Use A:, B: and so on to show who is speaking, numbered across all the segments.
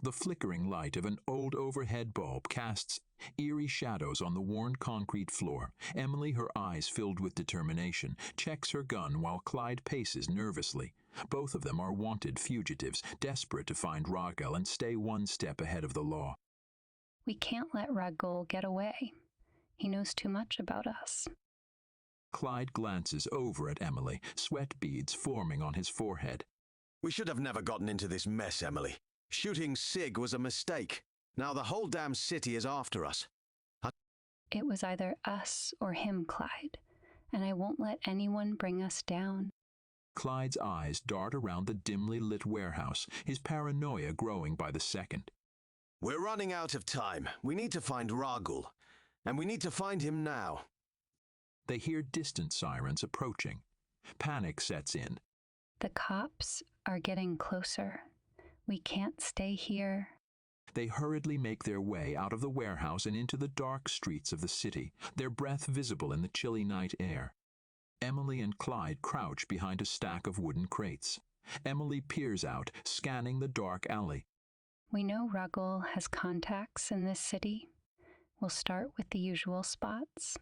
A: The flickering light of an old overhead bulb casts eerie shadows on the worn concrete floor. Emily, her eyes filled with determination, checks her gun while Clyde paces nervously. Both of them are wanted fugitives, desperate to find Ragul and stay one step ahead of the law.
B: We can't let Ragul get away. He knows too much about us.
A: Clyde glances over at Emily, sweat beads forming on his forehead.
C: We should have never gotten into this mess, Emily. Shooting Sig was a mistake. Now the whole damn city is after us.
B: It was either us or him, Clyde, and I won't let anyone bring us down.
A: Clyde's eyes dart around the dimly lit warehouse, his paranoia growing by the second.
C: We're running out of time. We need to find Ragul, and we need to find him now.
A: They hear distant sirens approaching. Panic sets in.
B: The cops are getting closer. We can't stay here.
A: They hurriedly make their way out of the warehouse and into the dark streets of the city, their breath visible in the chilly night air. Emily and Clyde crouch behind a stack of wooden crates. Emily peers out, scanning the dark alley.
B: We know Ragul has contacts in this city. We'll start with the usual spots.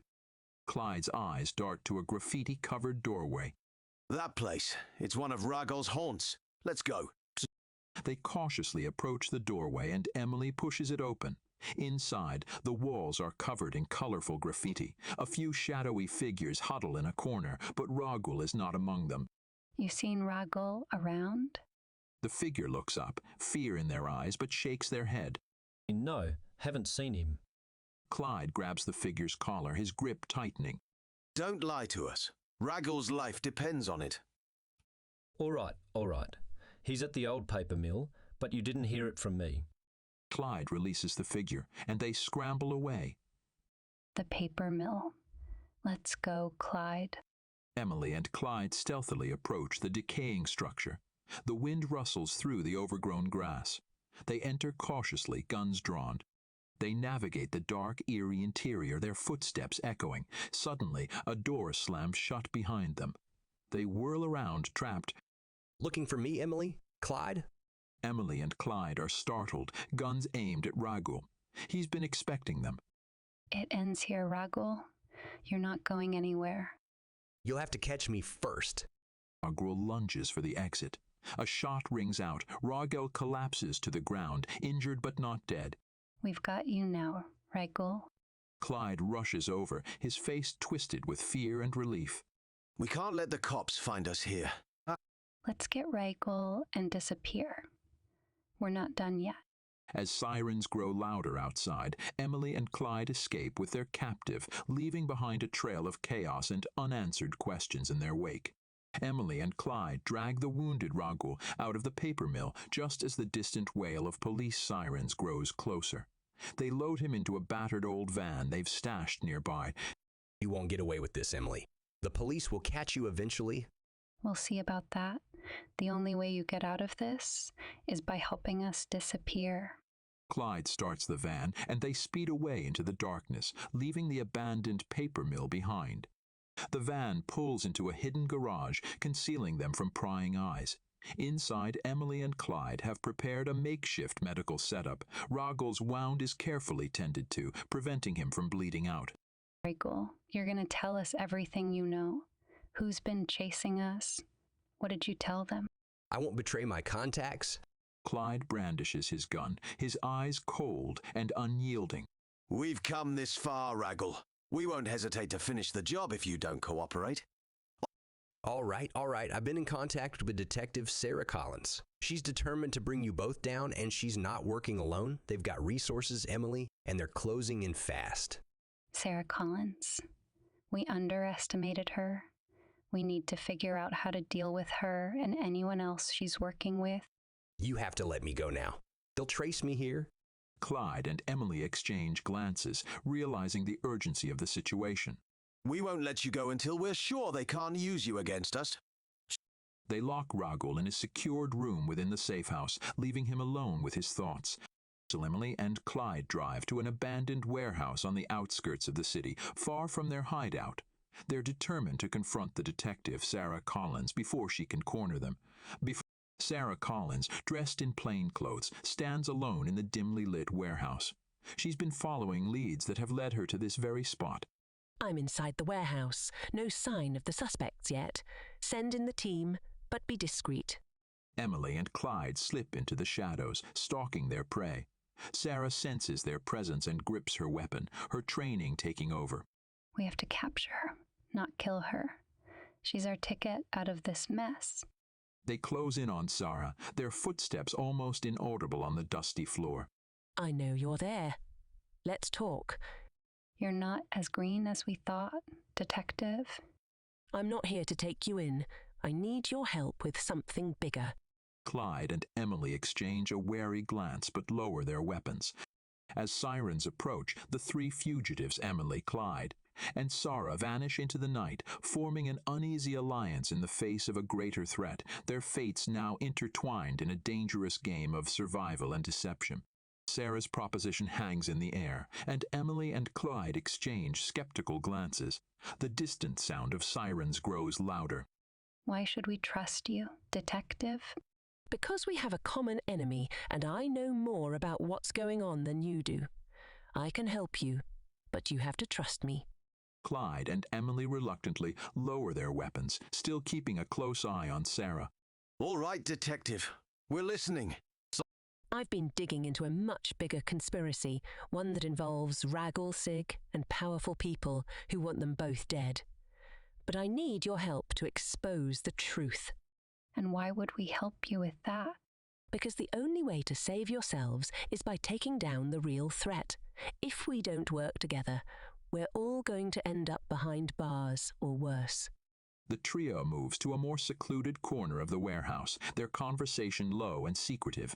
A: Clyde's eyes dart to a graffiti-covered doorway.
C: That place. It's one of Ragul's haunts. Let's go.
A: They cautiously approach the doorway and Emily pushes it open. Inside, the walls are covered in colorful graffiti. A few shadowy figures huddle in a corner, but Ragul is not among them.
B: You seen Ragul around?
A: The figure looks up, fear in their eyes, but shakes their head.
D: No, haven't seen him.
A: Clyde grabs the figure's collar, his grip tightening.
C: Don't lie to us. Ragul's life depends on it.
D: All right. He's at the old paper mill, but you didn't hear it from me.
A: Clyde releases the figure, and they scramble away.
B: The paper mill. Let's go, Clyde.
A: Emily and Clyde stealthily approach the decaying structure. The wind rustles through the overgrown grass. They enter cautiously, guns drawn. They navigate the dark, eerie interior, their footsteps echoing. Suddenly, a door slams shut behind them. They whirl around, trapped.
E: Looking for me, Emily? Clyde?
A: Emily and Clyde are startled, guns aimed at Ragul. He's been expecting them.
B: It ends here, Ragul. You're not going anywhere.
E: You'll have to catch me first.
A: Ragul lunges for the exit. A shot rings out. Ragul collapses to the ground, injured but not dead.
B: We've got you now, Ragul.
A: Clyde rushes over, his face twisted with fear and relief.
C: We can't let the cops find us here.
B: Let's get Ragul and disappear. We're not done yet.
A: As sirens grow louder outside, Emily and Clyde escape with their captive, leaving behind a trail of chaos and unanswered questions in their wake. Emily and Clyde drag the wounded Ragul out of the paper mill just as the distant wail of police sirens grows closer. They load him into a battered old van they've stashed nearby.
E: You won't get away with this, Emily. The police will catch you eventually.
B: We'll see about that. The only way you get out of this is by helping us disappear.
A: Clyde starts the van, and they speed away into the darkness, leaving the abandoned paper mill behind. The van pulls into a hidden garage, concealing them from prying eyes. Inside, Emily and Clyde have prepared a makeshift medical setup. Ragul's wound is carefully tended to, preventing him from bleeding out.
B: Ragul, you're going to tell us everything you know. Who's been chasing us? What did you tell them?
E: I won't betray my contacts.
A: Clyde brandishes his gun, his eyes cold and unyielding.
C: We've come this far, Ragul. We won't hesitate to finish the job if you don't cooperate.
E: All right. I've been in contact with Detective Sarah Collins. She's determined to bring you both down, and she's not working alone. They've got resources, Emily, and they're closing in fast.
B: Sarah Collins. We underestimated her. We need to figure out how to deal with her and anyone else she's working with.
E: You have to let me go now. They'll trace me here.
A: Clyde and Emily exchange glances, realizing the urgency of the situation.
C: We won't let you go until we're sure they can't use you against us.
A: They lock Ragul in a secured room within the safe house, leaving him alone with his thoughts. So Emily and Clyde drive to an abandoned warehouse on the outskirts of the city, far from their hideout. They're determined to confront the detective, Sarah Collins, before she can corner them. Sarah Collins, dressed in plain clothes, stands alone in the dimly lit warehouse. She's been following leads that have led her to this very spot.
F: I'm inside the warehouse. No sign of the suspects yet. Send in the team, but be discreet.
A: Emily and Clyde slip into the shadows, stalking their prey. Sarah senses their presence and grips her weapon, her training taking over.
B: We have to capture her, not kill her. She's our ticket out of this mess.
A: They close in on Sarah, their footsteps almost inaudible on the dusty floor.
F: I know you're there. Let's talk.
B: You're not as green as we thought, Detective.
F: I'm not here to take you in. I need your help with something bigger.
A: Clyde and Emily exchange a wary glance but lower their weapons. As sirens approach, the three fugitives, Emily, Clyde, and Sarah, vanish into the night, forming an uneasy alliance in the face of a greater threat, their fates now intertwined in a dangerous game of survival and deception. Sarah's proposition hangs in the air, and Emily and Clyde exchange skeptical glances. The distant sound of sirens grows louder.
B: Why should we trust you, Detective?
F: Because we have a common enemy, and I know more about what's going on than you do. I can help you, but you have to trust me.
A: Clyde and Emily reluctantly lower their weapons, still keeping a close eye on Sarah.
C: All right, Detective. We're listening.
F: I've been digging into a much bigger conspiracy, one that involves Raggle, Sig, and powerful people who want them both dead. But I need your help to expose the truth.
B: And why would we help you with that?
F: Because the only way to save yourselves is by taking down the real threat. If we don't work together, we're all going to end up behind bars or worse.
A: The trio moves to a more secluded corner of the warehouse, their conversation low and secretive.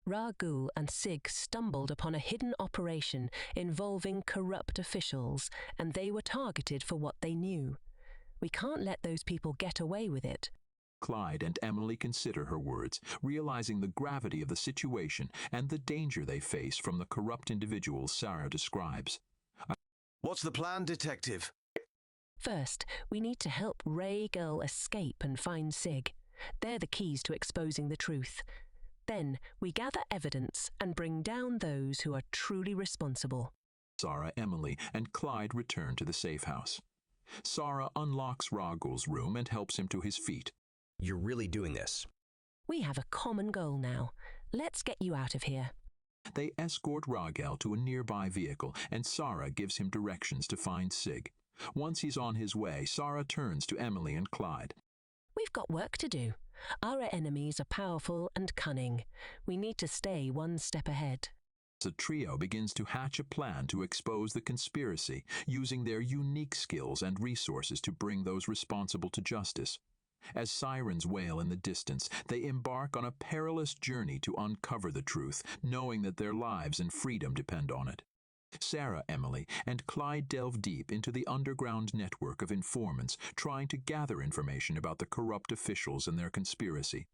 F: Ragul and Sig stumbled upon a hidden operation involving corrupt officials, and they were targeted for what they knew. We can't let those people get away with it.
A: Clyde and Emily consider her words, realizing the gravity of the situation and the danger they face from the corrupt individuals Sarah describes.
C: What's the plan, Detective?
F: First, we need to help Ragul escape and find Sig. They're the keys to exposing the truth. Then we gather evidence and bring down those who are truly responsible.
A: Sarah, Emily, and Clyde return to the safe house. Sarah unlocks Ragul's room and helps him to his feet.
E: You're really doing this.
F: We have a common goal now. Let's get you out of here.
A: They escort Ragul to a nearby vehicle, and Sarah gives him directions to find Sig. Once he's on his way, Sarah turns to Emily and Clyde.
F: We've got work to do. Our enemies are powerful and cunning. We need to stay one step ahead.
A: The trio begins to hatch a plan to expose the conspiracy, using their unique skills and resources to bring those responsible to justice. As sirens wail in the distance, they embark on a perilous journey to uncover the truth, knowing that their lives and freedom depend on it. Sarah, Emily, and Clyde delve deep into the underground network of informants, trying to gather information about the corrupt officials and their conspiracy.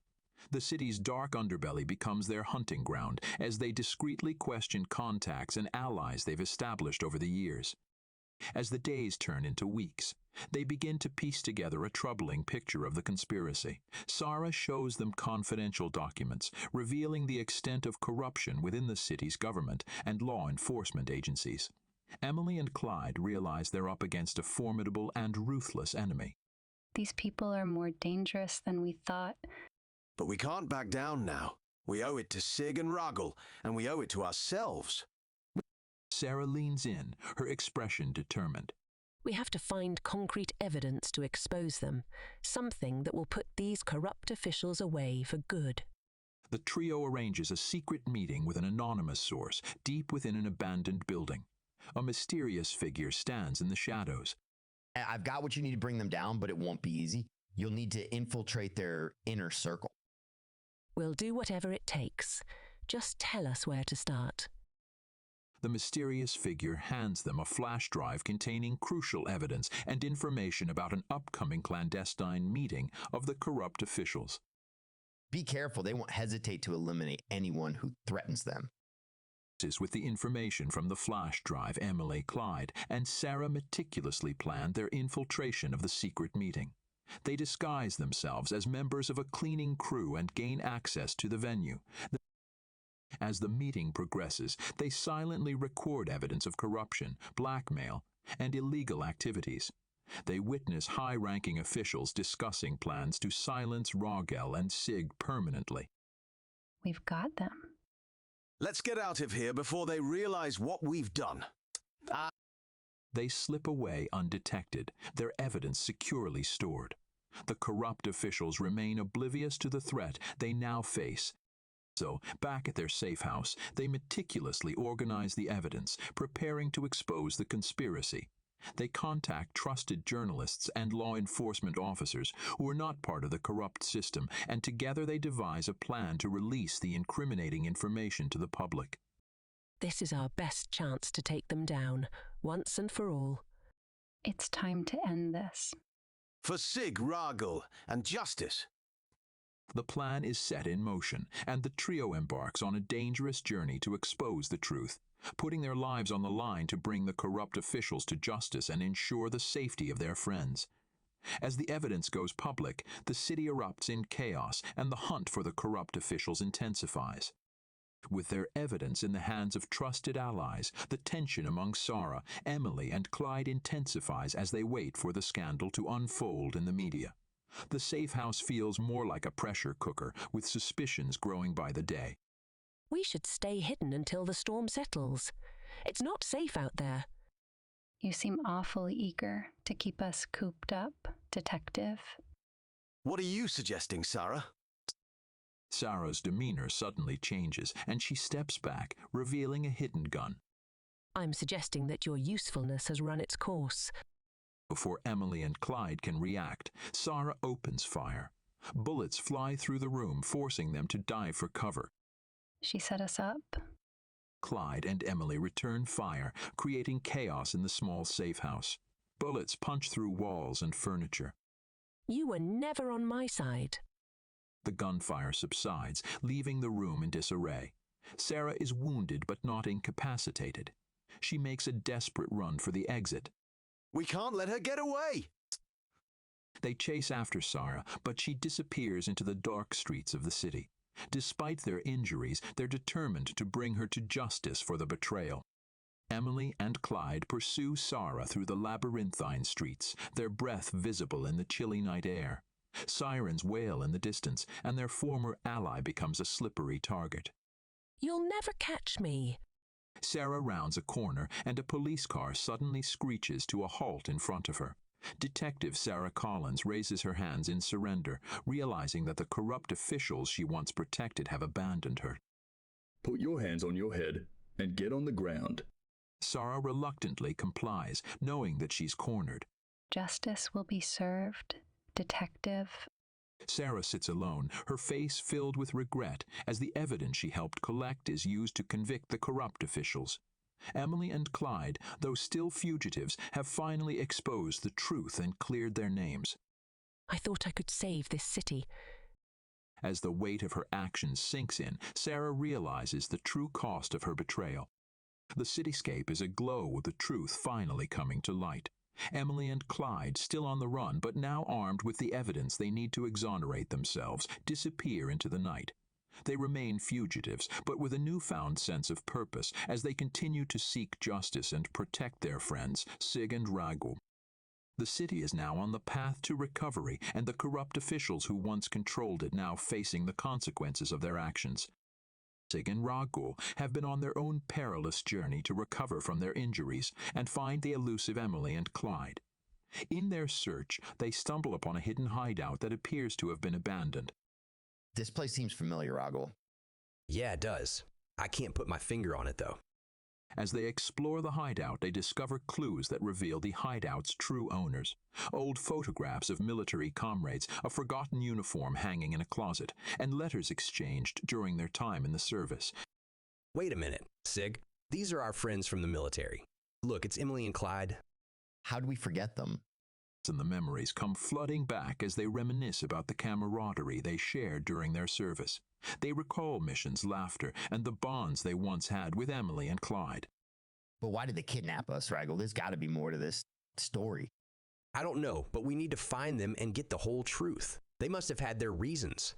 A: The city's dark underbelly becomes their hunting ground as they discreetly question contacts and allies they've established over the years. As the days turn into weeks, they begin to piece together a troubling picture of the conspiracy. Sarah shows them confidential documents, revealing the extent of corruption within the city's government and law enforcement agencies. Emily and Clyde realize they're up against a formidable and ruthless enemy.
B: These people are more dangerous than we thought.
C: But we can't back down now. We owe it to Sig and Ragul, and we owe it to ourselves.
A: Sarah leans in, her expression determined.
F: We have to find concrete evidence to expose them, something that will put these corrupt officials away for good.
A: The trio arranges a secret meeting with an anonymous source deep within an abandoned building. A mysterious figure stands in the shadows.
G: I've got what you need to bring them down, but it won't be easy. You'll need to infiltrate their inner circle.
F: We'll do whatever it takes. Just tell us where to start.
A: The mysterious figure hands them a flash drive containing crucial evidence and information about an upcoming clandestine meeting of the corrupt officials.
G: Be careful, they won't hesitate to eliminate anyone who threatens them.
A: With the information from the flash drive, Emily, Clyde, and Sarah meticulously planned their infiltration of the secret meeting. They disguise themselves as members of a cleaning crew and gain access to the venue. As the meeting progresses, they silently record evidence of corruption, blackmail, and illegal activities. They witness high-ranking officials discussing plans to silence Rogel and Sig permanently.
B: We've got them.
C: Let's get out of here before they realize what we've done.
A: They slip away undetected, their evidence securely stored. The corrupt officials remain oblivious to the threat they now face. So, back at their safe house, they meticulously organize the evidence, preparing to expose the conspiracy. They contact trusted journalists and law enforcement officers who are not part of the corrupt system, and together they devise a plan to release the incriminating information to the public.
F: This is our best chance to take them down, once and for all.
B: It's time to end this.
C: For Sig, Rogel, and justice.
A: The plan is set in motion, and the trio embarks on a dangerous journey to expose the truth, putting their lives on the line to bring the corrupt officials to justice and ensure the safety of their friends. As the evidence goes public, the city erupts in chaos, and the hunt for the corrupt officials intensifies. With their evidence in the hands of trusted allies, the tension among Sarah, Emily, and Clyde intensifies as they wait for the scandal to unfold in the media. The safe house feels more like a pressure cooker, with suspicions growing by the day.
F: We should stay hidden until the storm settles. It's not safe out there.
B: You seem awfully eager to keep us cooped up, Detective.
C: What are you suggesting, Sarah?
A: Sarah's demeanor suddenly changes, and she steps back, revealing a hidden gun.
F: I'm suggesting that your usefulness has run its course.
A: Before Emily and Clyde can react, Sarah opens fire. Bullets fly through the room, forcing them to dive for cover.
B: She set us up.
A: Clyde and Emily return fire, creating chaos in the small safe house. Bullets punch through walls and furniture.
F: You were never on my side.
A: The gunfire subsides, leaving the room in disarray. Sarah is wounded but not incapacitated. She makes a desperate run for the exit.
C: We can't let her get away!
A: They chase after Sarah, but she disappears into the dark streets of the city. Despite their injuries, they're determined to bring her to justice for the betrayal. Emily and Clyde pursue Sarah through the labyrinthine streets, their breath visible in the chilly night air. Sirens wail in the distance, and their former ally becomes a slippery target.
F: You'll never catch me.
A: Sarah rounds a corner, and a police car suddenly screeches to a halt in front of her. Detective Sarah Collins raises her hands in surrender, realizing that the corrupt officials she once protected have abandoned her.
H: Put your hands on your head and get on the ground.
A: Sarah reluctantly complies, knowing that she's cornered.
B: Justice will be served, Detective.
A: Sarah sits alone, her face filled with regret, as the evidence she helped collect is used to convict the corrupt officials. Emily and Clyde, though still fugitives, have finally exposed the truth and cleared their names.
F: I thought I could save this city.
A: As the weight of her actions sinks in, Sarah realizes the true cost of her betrayal. The cityscape is aglow with the truth finally coming to light. Emily and Clyde, still on the run but now armed with the evidence they need to exonerate themselves, disappear into the night. They remain fugitives, but with a newfound sense of purpose as they continue to seek justice and protect their friends, Sig and Ragul. The city is now on the path to recovery, and the corrupt officials who once controlled it now facing the consequences of their actions. Sig and Ragul have been on their own perilous journey to recover from their injuries and find the elusive Emily and Clyde. In their search, they stumble upon a hidden hideout that appears to have been abandoned.
G: This place seems familiar, Rogel.
E: Yeah, it does. I can't put my finger on it, though.
A: As they explore the hideout, they discover clues that reveal the hideout's true owners. Old photographs of military comrades, a forgotten uniform hanging in a closet, and letters exchanged during their time in the service.
E: Wait a minute, Sig. These are our friends from the military. Look, it's Emily and Clyde.
G: How'd we forget them?
A: And the memories come flooding back as they reminisce about the camaraderie they shared during their service. They recall missions, laughter, and the bonds they once had with Emily and Clyde.
G: But why did they kidnap us, Ragul? There's got to be more to this story.
E: I don't know, but we need to find them and get the whole truth. They must have had their reasons.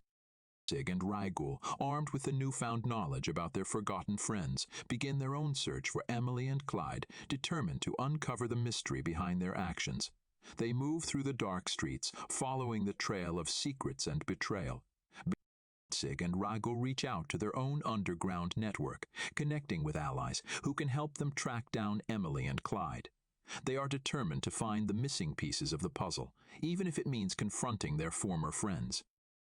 A: Sig and Rygul, armed with the newfound knowledge about their forgotten friends, begin their own search for Emily and Clyde, determined to uncover the mystery behind their actions. They move through the dark streets, following the trail of secrets and betrayal. Sig and Rygul reach out to their own underground network, connecting with allies who can help them track down Emily and Clyde. They are determined to find the missing pieces of the puzzle, even if it means confronting their former friends.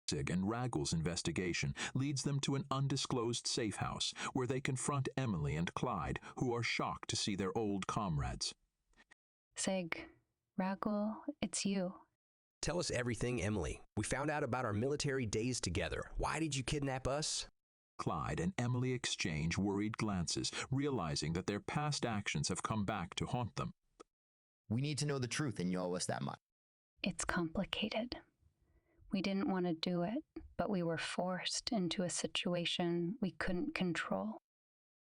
A: Sig and Rygul's investigation leads them to an undisclosed safe house where they confront Emily and Clyde, who are shocked to see their old comrades.
B: Sig, Rygul, it's you.
E: Tell us everything, Emily. We found out about our military days together. Why did you kidnap us?
A: Clyde and Emily exchange worried glances, realizing that their past actions have come back to haunt them.
G: We need to know the truth, and you owe us that much.
B: It's complicated. We didn't want to do it, but we were forced into a situation we couldn't control.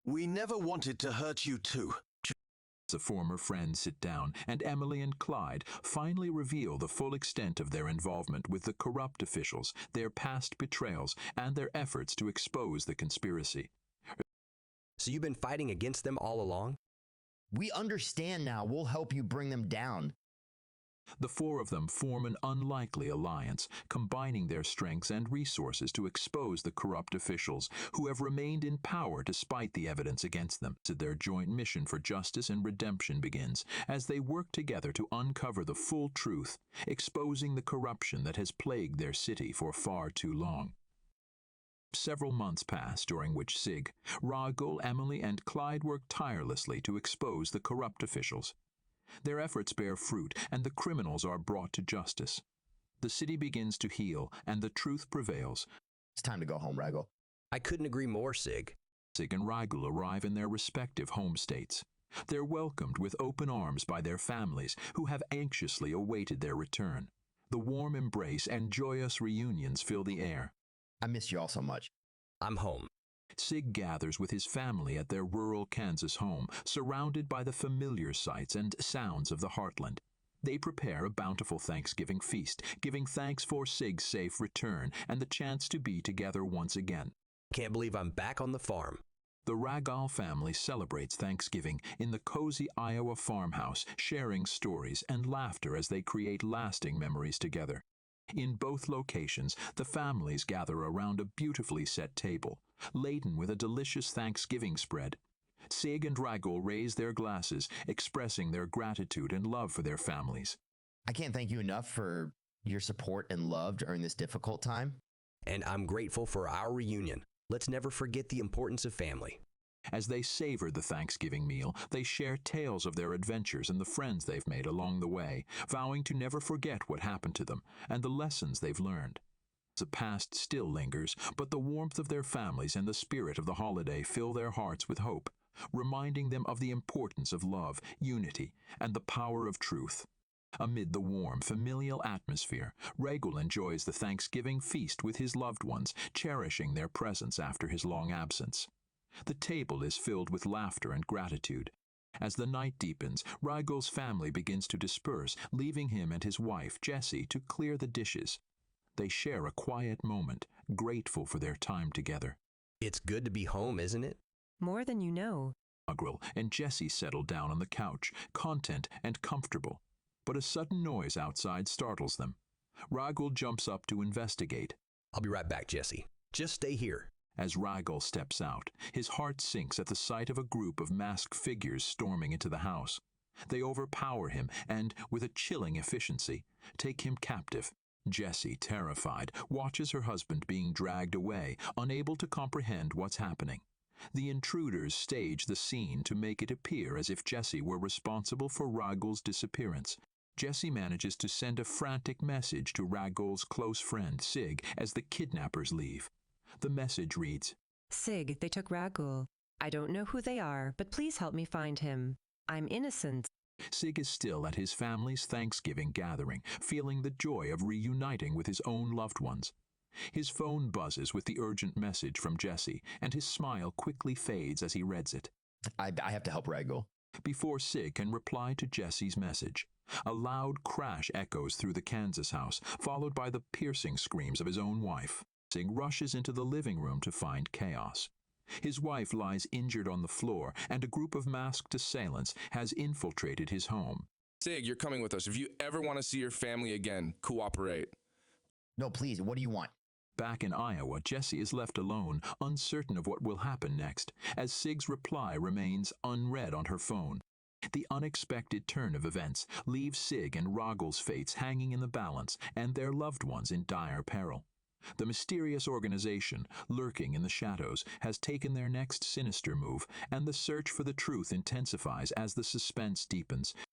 C: We never wanted to hurt you too.
A: The former friends sit down, and Emily and Clyde finally reveal the full extent of their involvement with the corrupt officials, their past betrayals, and their efforts to expose the conspiracy.
E: So you've been fighting against them all along?
G: We understand now. We'll help you bring them down.
A: The four of them form an unlikely alliance, combining their strengths and resources to expose the corrupt officials who have remained in power despite the evidence against them. Their joint mission for justice and redemption begins as they work together to uncover the full truth, exposing the corruption that has plagued their city for far too long. Several months pass, during which Sig, Rygul, Emily, and Clyde work tirelessly to expose the corrupt officials. Their efforts bear fruit, and the criminals are brought to justice. The city begins to heal, and the truth prevails.
G: It's time to go home, Rygul.
E: I couldn't agree more, Sig.
A: Sig and Rygul arrive in their respective home states. They're welcomed with open arms by their families, who have anxiously awaited their return. The warm embrace and joyous reunions fill the air.
G: I miss you all so much.
E: I'm home.
A: Sig gathers with his family at their rural Kansas home, surrounded by the familiar sights and sounds of the heartland. They prepare a bountiful Thanksgiving feast, giving thanks for Sig's safe return and the chance to be together once again.
E: Can't believe I'm back on the farm.
A: The Rygul family celebrates Thanksgiving in the cozy Iowa farmhouse, sharing stories and laughter as they create lasting memories together. In both locations, the families gather around a beautifully set table, laden with a delicious Thanksgiving spread. Sig and Rygul raise their glasses, expressing their gratitude and love for their families.
G: I can't thank you enough for your support and love during this difficult time.
E: And I'm grateful for our reunion. Let's never forget the importance of family.
A: As they savor the Thanksgiving meal, they share tales of their adventures and the friends they've made along the way, vowing to never forget what happened to them and the lessons they've learned. The past still lingers, but the warmth of their families and the spirit of the holiday fill their hearts with hope, reminding them of the importance of love, unity, and the power of truth. Amid the warm, familial atmosphere, Rygul enjoys the Thanksgiving feast with his loved ones, cherishing their presence after his long absence. The table is filled with laughter and gratitude. As the night deepens, Rygul's family begins to disperse, leaving him and his wife, Jessie, to clear the dishes. They share a quiet moment, grateful for their time together.
E: It's good to be home, isn't it?
I: More than you know.
A: Rygul and Jessie settle down on the couch, content and comfortable. But a sudden noise outside startles them. Rygul jumps up to investigate.
E: I'll be right back, Jessie. Just stay here.
A: As Rygul steps out, his heart sinks at the sight of a group of masked figures storming into the house. They overpower him and, with a chilling efficiency, take him captive. Jessie, terrified, watches her husband being dragged away, unable to comprehend what's happening. The intruders stage the scene to make it appear as if Jessie were responsible for Rygul's disappearance. Jessie manages to send a frantic message to Rygul's close friend, Sig, as the kidnappers leave. The message reads,
I: Sig, they took Rygul. I don't know who they are, but please help me find him. I'm innocent.
A: Sig is still at his family's Thanksgiving gathering, feeling the joy of reuniting with his own loved ones. His phone buzzes with the urgent message from Jessie, and his smile quickly fades as he reads it.
G: I have to help Rygul.
A: Before Sig can reply to Jessie's message, A loud crash echoes through the Kansas house, followed by the piercing screams of his own wife. Sig rushes into the living room to find chaos. His wife lies injured on the floor, and a group of masked assailants has infiltrated his home.
J: Sig, you're coming with us. If you ever want to see your family again, cooperate.
G: No, please, what do you want?
A: Back in Iowa, Jesse is left alone, uncertain of what will happen next, as Sig's reply remains unread on her phone. The unexpected turn of events leaves Sig and Roggel's fates hanging in the balance and their loved ones in dire peril. The mysterious organization, lurking in the shadows, has taken their next sinister move, and the search for the truth intensifies as the suspense deepens.